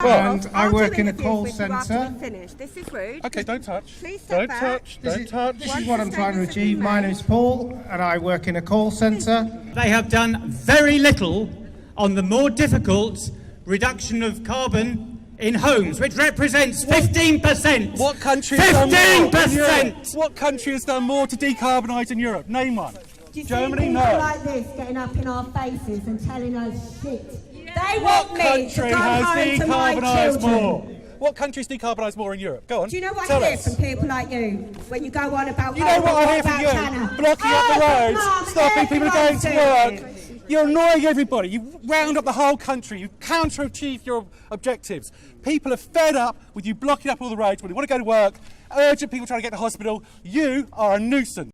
And I work in a call centre. This is rude. Okay, don't touch. Please step back. Don't touch. This is what I'm trying to achieve. My name's Paul, and I work in a call centre. They have done very little on the more difficult reduction of carbon in homes, which represents 15%. What country has done more? 15%. What country has done more to decarbonise in Europe? Name one. Do you Germany? see No. people like this getting up in our faces and telling us shit? They What want me to country go has home to my decarbonised children. more? What country's decarbonised more in Europe? Go on. Do you know what Tell I hear us. from people like you when you go on about? You know what I hear from you? Tanner? Blocking up the Oh, roads, Mum, stopping people going to everyone's work. doing it. You're annoying everybody. You round up the whole country. You counter-achieve your objectives. People are fed up with you blocking up all the roads when they want to go to work, urgent people trying to get to hospital. You are a nuisance.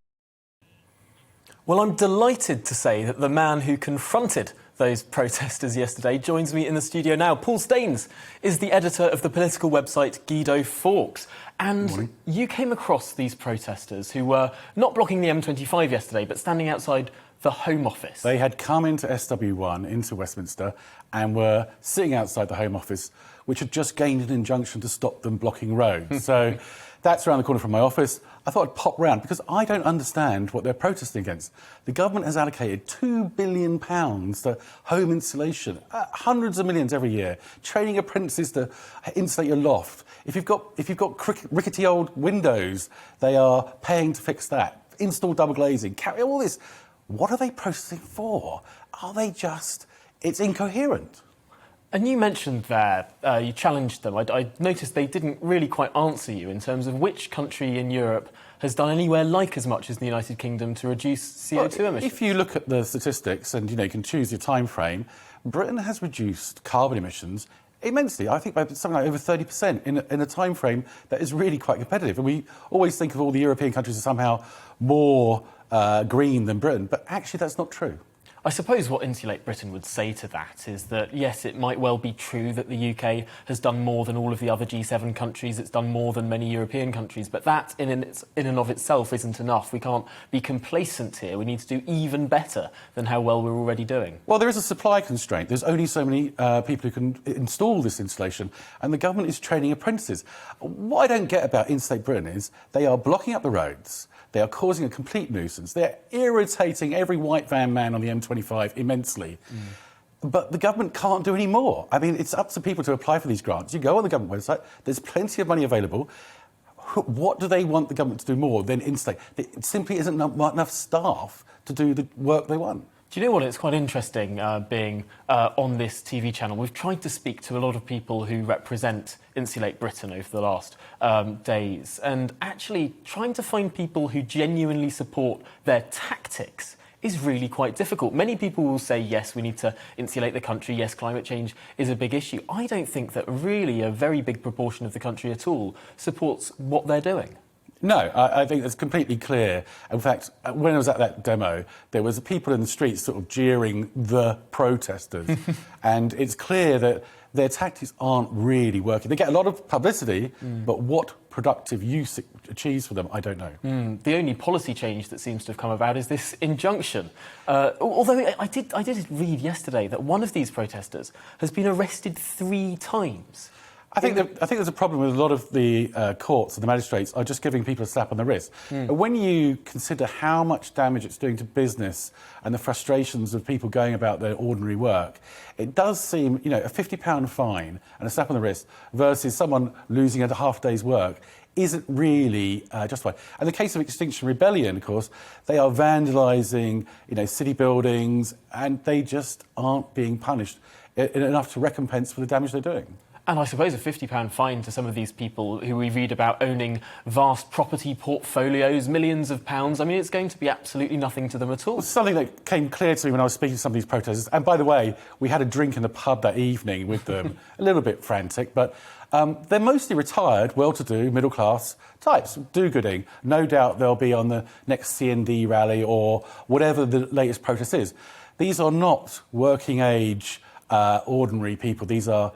Well, I'm delighted to say that the man who confronted those protesters yesterday joins me in the studio now. Paul Staines is the editor of the political website Guido Fawkes. And you came across these protesters who were not blocking the M25 yesterday, but standing outside the Home Office. They had come into SW1, into Westminster, and were sitting outside the Home Office, which had just gained an injunction to stop them blocking roads. So that's around the corner from my office. I thought I'd pop round because I don't understand what they're protesting against. The government has allocated £2 billion to home insulation, hundreds of millions every year, training apprentices to insulate your loft. If you've got rickety old windows, they are paying to fix that. Install double glazing, carry all this. What are they protesting for? Are they just... It's incoherent. And you mentioned there, you challenged them. I noticed they didn't really quite answer you in terms of which country in Europe has done anywhere like as much as the United Kingdom to reduce CO2 emissions. If you look at the statistics and you can choose your time frame, Britain has reduced carbon emissions immensely. I think by something like over 30% in a time frame that is really quite competitive. And we always think of all the European countries as somehow more green than Britain, but actually that's not true. I suppose what Insulate Britain would say to that is that, yes, it might well be true that the UK has done more than all of the other G7 countries, it's done more than many European countries, but that in and of itself isn't enough. We can't be complacent here. We need to do even better than how well we're already doing. Well, there is a supply constraint. There's only so many people who can install this insulation, and the government is training apprentices. What I don't get about Insulate Britain is they are blocking up the roads. They are causing a complete nuisance. They're irritating every white van man on the M25 immensely. But the government can't do any more. I mean, it's up to people to apply for these grants. You go on the government website, there's plenty of money available. What do they want the government to do more than insulate? It simply isn't enough staff to do the work they want. Do you know what? It's quite interesting being on this TV channel. We've tried to speak to a lot of people who represent Insulate Britain over the last days, and actually trying to find people who genuinely support their tactics is really quite difficult. Many people will say, yes, we need to insulate the country, yes, climate change is a big issue. I don't think that really a very big proportion of the country at all supports what they're doing. No, I think it's completely clear. In fact, when I was at that demo, there was people in the streets sort of jeering the protesters. And it's clear that their tactics aren't really working. They get a lot of publicity, but what productive use it achieves for them, I don't know. The only policy change that seems to have come about is this injunction. Although I did read yesterday that one of these protesters has been arrested 3 times. I think there's a problem with a lot of the courts and the magistrates are just giving people a slap on the wrist. But when you consider how much damage it's doing to business and the frustrations of people going about their ordinary work, it does seem, a £50 fine and a slap on the wrist versus someone losing a half day's work isn't really justified. And the case of Extinction Rebellion, of course, they are vandalising, city buildings, and they just aren't being punished enough to recompense for the damage they're doing. And I suppose a £50 fine to some of these people who we read about owning vast property portfolios, millions of pounds, I mean, it's going to be absolutely nothing to them at all. It's something that came clear to me when I was speaking to some of these protesters. And by the way, we had a drink in the pub that evening with them, a little bit frantic, but they're mostly retired, well-to-do, middle-class types, do-gooding. No doubt they'll be on the next CND rally or whatever the latest protest is. These are not working-age, ordinary people. These are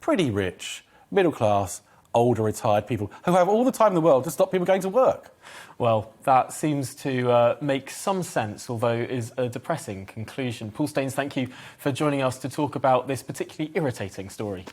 pretty rich, middle-class, older, retired people who have all the time in the world to stop people going to work. Well, that seems to make some sense, although is a depressing conclusion. Paul Staines, thank you for joining us to talk about this particularly irritating story.